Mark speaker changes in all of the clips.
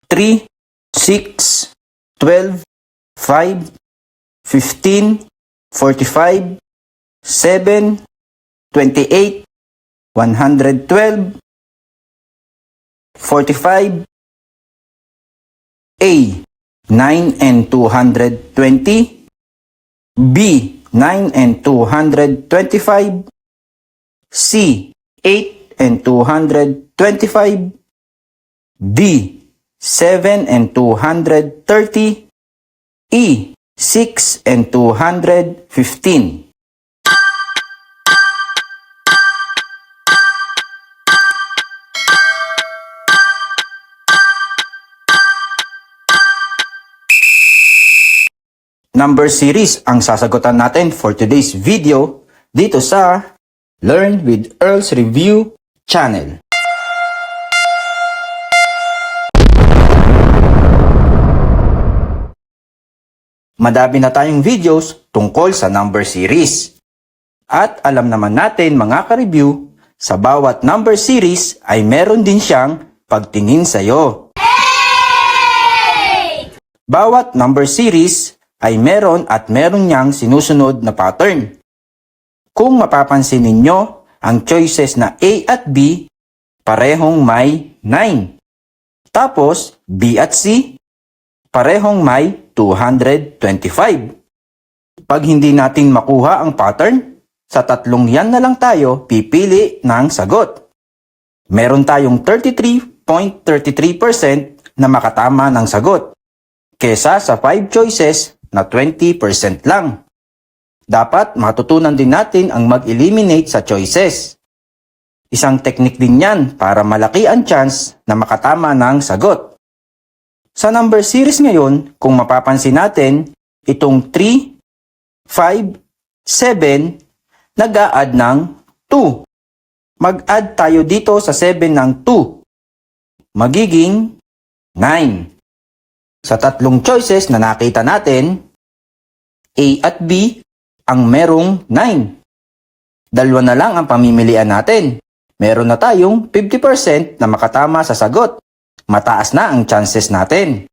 Speaker 1: 3, 6, 12, 5, 15, 45, 7, 28, 112, 45, A, 9 and 220, B, 9 and 225, C, 8 and 225, D, 7 and 230, E, 6 and 215. Number series ang sasagutan natin for today's video dito sa Learn with Earl's Review channel. Madami na tayong videos tungkol sa number series. At alam naman natin mga ka-review, sa bawat number series ay meron din siyang pagtingin sa'yo. Bawat number series ay meron niyang sinusunod na pattern. Kung mapapansin ninyo, ang choices na A at B parehong may 9. Tapos B at C parehong may 225. Pag hindi natin makuha ang pattern, sa tatlong yan na lang tayo pipili ng sagot. Meron tayong 33.33% na makatama ng sagot, kesa sa 5 choices na 20% lang. Dapat matutunan din natin ang mag-eliminate sa choices. Isang technique din yan para malaki ang chance na makatama ng sagot. Sa number series ngayon, kung mapapansin natin, itong 3, 5, 7, nag-a-add ng 2. Mag-add tayo dito sa 7 ng 2. Magiging 9. Sa tatlong choices na nakita natin, A at B ang merong 9. Dalawa na lang ang pamimilian natin. Meron na tayong 50% na makatama sa sagot. Mataas na ang chances natin.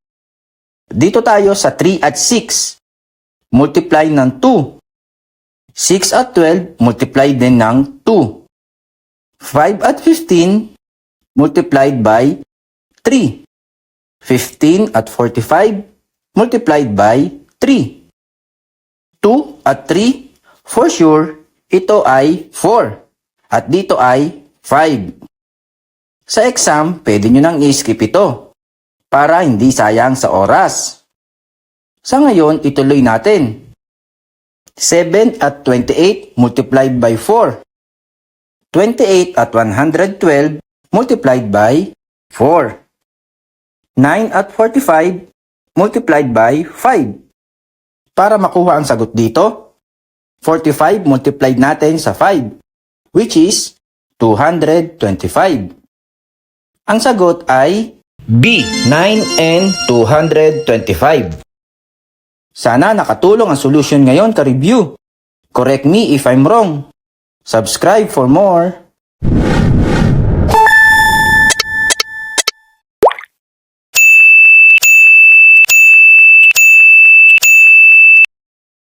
Speaker 1: Dito tayo sa 3 at 6. Multiply ng 2. 6 at 12, multiply din ng 2. 5 at 15, multiplied by 3. 15 at 45, multiplied by 3. 2 at 3, for sure, ito ay 4. At dito ay 5. Sa exam, pwede nyo nang i-skip ito para hindi sayang sa oras. Sa ngayon, ituloy natin. 7 at 28 multiplied by 4. 28 at 112 multiplied by 4. 9 at 45 multiplied by 5. Para makuha ang sagot dito, 45 multiplied natin sa 5, which is 225. Ang sagot ay B, 9 and 225. Sana nakatulong ang solution ngayon ka-review. Correct me if I'm wrong. Subscribe for more.